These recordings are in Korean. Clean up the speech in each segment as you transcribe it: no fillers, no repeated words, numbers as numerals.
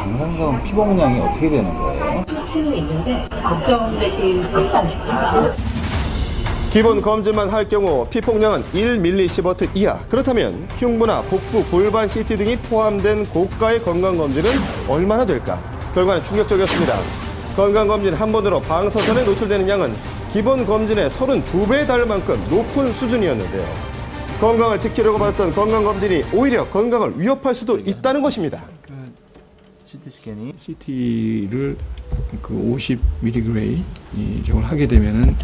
방사선 피복량이 어떻게 되는 거예요? 수치는 있는데 걱정되실 건 아니에요. 기본 검진만 할 경우 피폭량은 1mSv 이하. 그렇다면 흉부나 복부, 골반 CT 등이 포함된 고가의 건강검진은 얼마나 될까? 결과는 충격적이었습니다. 건강검진 한 번으로 방사선에 노출되는 양은 기본 검진의 32배에 달할 만큼 높은 수준이었는데요. 건강을 지키려고 받았던 건강검진이 오히려 건강을 위협할 수도 있다는 것입니다. CT 스캔이 CT를 그 50mg 이걸 하게 되면은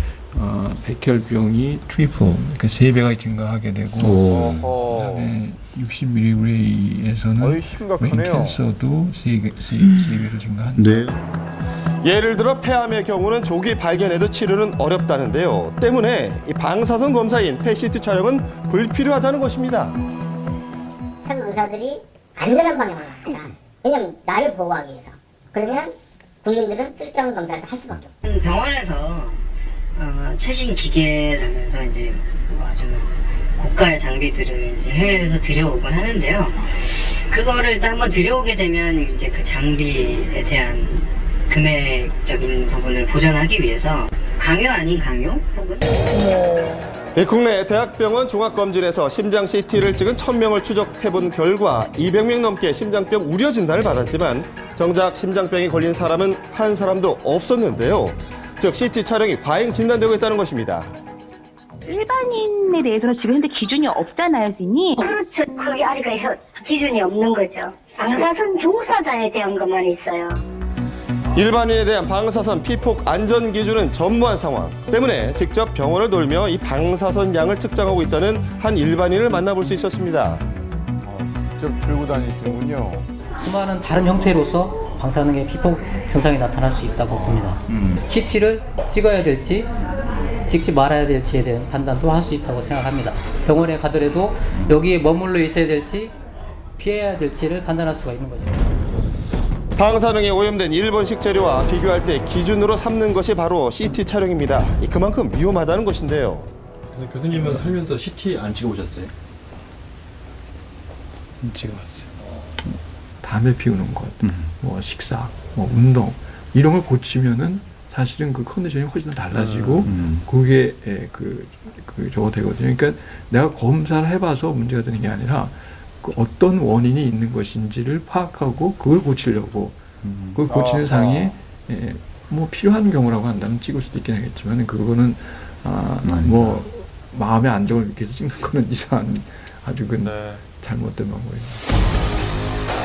백혈병이 트리플, 그러니까 3배가 증가하게 되고, 그다음에 60mg에서는 메인 캔서도 3배로 증가한다. 네. 예를 들어 폐암의 경우는 조기 발견해도 치료는 어렵다는데요. 때문에 이 방사선 검사인 PET-CT 촬영은 불필요하다는 것입니다. 참 의사들이 안전한 방향으로 합니다. 왜냐면 나를 보호하기 위해서. 그러면 국민들은 쓸데없는 검사를 할 수밖에 없어요. 병원에서 최신 기계라면서 이제 아주 고가의 장비들을 이제 해외에서 들여오곤 하는데요. 그거를 일단 한번 들여오게 되면 이제 그 장비에 대한 금액적인 부분을 보전하기 위해서 강요 아닌 강요 혹은 국내 대학병원 종합검진에서 심장 CT를 찍은 1000명을 추적해본 결과 200명 넘게 심장병 우려 진단을 받았지만 정작 심장병이 걸린 사람은 한 사람도 없었는데요. 즉 CT 촬영이 과잉 진단되고 있다는 것입니다. 일반인에 대해서는 지금 현재 기준이 없잖아요, 선생님. 그렇죠. 그게 아니까 기준이 없는 거죠. 방사선 종사자에 대한 것만 있어요. 일반인에 대한 방사선 피폭 안전 기준은 전무한 상황 때문에 직접 병원을 돌며 이 방사선 양을 측정하고 있다는 한 일반인을 만나볼 수 있었습니다. 직접 들고 다니시는군요. 수많은 다른 형태로서 방사능의 피폭 증상이 나타날 수 있다고 봅니다. CT를 찍어야 될지 찍지 말아야 될지에 대한 판단도 할 수 있다고 생각합니다. 병원에 가더라도 여기에 머물러 있어야 될지 피해야 될지를 판단할 수가 있는 거죠. 방사능에 오염된 일본식 재료와 비교할 때 기준으로 삼는 것이 바로 CT 촬영입니다. 그만큼 위험하다는 것인데요. 교수님은 살면서 CT 안 찍어보셨어요? 안 찍어봤어요. 담배 피우는 것, 뭐 식사, 뭐 운동 이런 걸 고치면은 사실은 그 컨디션이 훨씬 더 달라지고 그게 저거 되거든요. 그러니까 내가 검사를 해봐서 문제가 되는 게 아니라 그 어떤 원인이 있는 것인지를 파악하고 그걸 고치려고 그걸 고치는 상에 뭐 필요한 경우라고 한다면 찍을 수도 있긴 하겠지만 그거는 뭐 마음의 안정을 위해서 찍는 거는 이상한 아주 잘못된 방법입니다.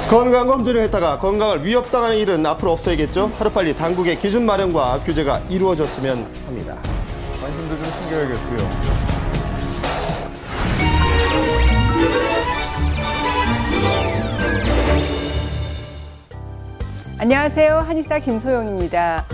건강검진을 했다가 건강을 위협당하는 일은 앞으로 없어야겠죠. 하루빨리 당국의 기준 마련과 규제가 이루어졌으면 합니다. 관심도 좀 챙겨야겠고요. 안녕하세요. 한의사 김소영입니다.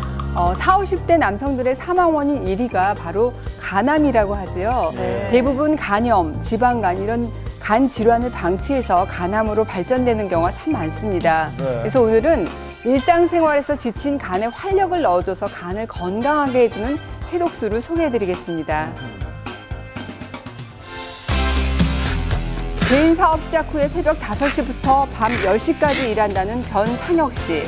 40, 50대 남성들의 사망 원인 1위가 바로 간암이라고 하지요. 대부분 간염, 지방간 이런 간 질환을 방치해서 간암으로 발전되는 경우가 참 많습니다. 그래서 오늘은 일상생활에서 지친 간에 활력을 넣어줘서 간을 건강하게 해주는 해독수를 소개해드리겠습니다. 개인 사업 시작 후에 새벽 5시부터 밤 10시까지 일한다는 변상혁 씨.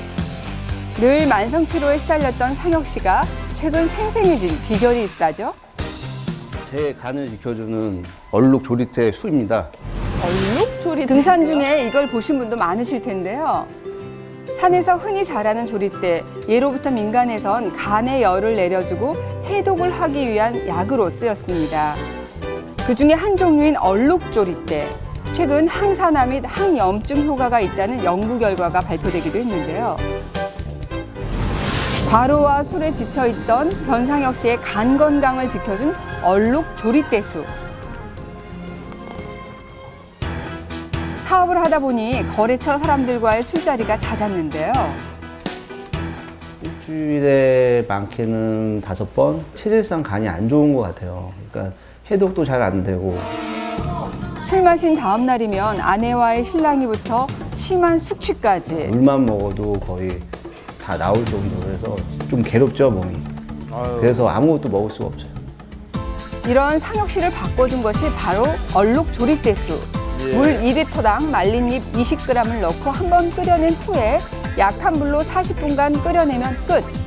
늘 만성 피로에 시달렸던 상혁 씨가 최근 생생해진 비결이 있다죠? 제 간을 지켜주는 얼룩 조리대 수입니다. 얼룩 조리대? 등산 중에 이걸 보신 분도 많으실 텐데요. 산에서 흔히 자라는 조리대, 예로부터 민간에선 간의 열을 내려주고 해독을 하기 위한 약으로 쓰였습니다. 그중에 한 종류인 얼룩 조리대. 최근 항산화 및 항염증 효과가 있다는 연구 결과가 발표되기도 했는데요. 과로와 술에 지쳐있던 변상혁 씨의 간 건강을 지켜준 얼룩 조리대수. 사업을 하다 보니 거래처 사람들과의 술자리가 잦았는데요. 일주일에 많게는 5번? 체질상 간이 안 좋은 것 같아요. 그러니까 해독도 잘 안 되고. 술 마신 다음 날이면 아내와의 실랑이부터 심한 숙취까지. 물만 먹어도 거의 다 나올 정도로 해서 좀 괴롭죠, 몸이. 그래서 아무것도 먹을 수가 없어요. 이런 상혁 씨를 바꿔준 것이 바로 얼룩 조리대수. 물 2리터당 말린 잎 20g을 넣고 한번 끓여낸 후에 약한 불로 40분간 끓여내면 끝.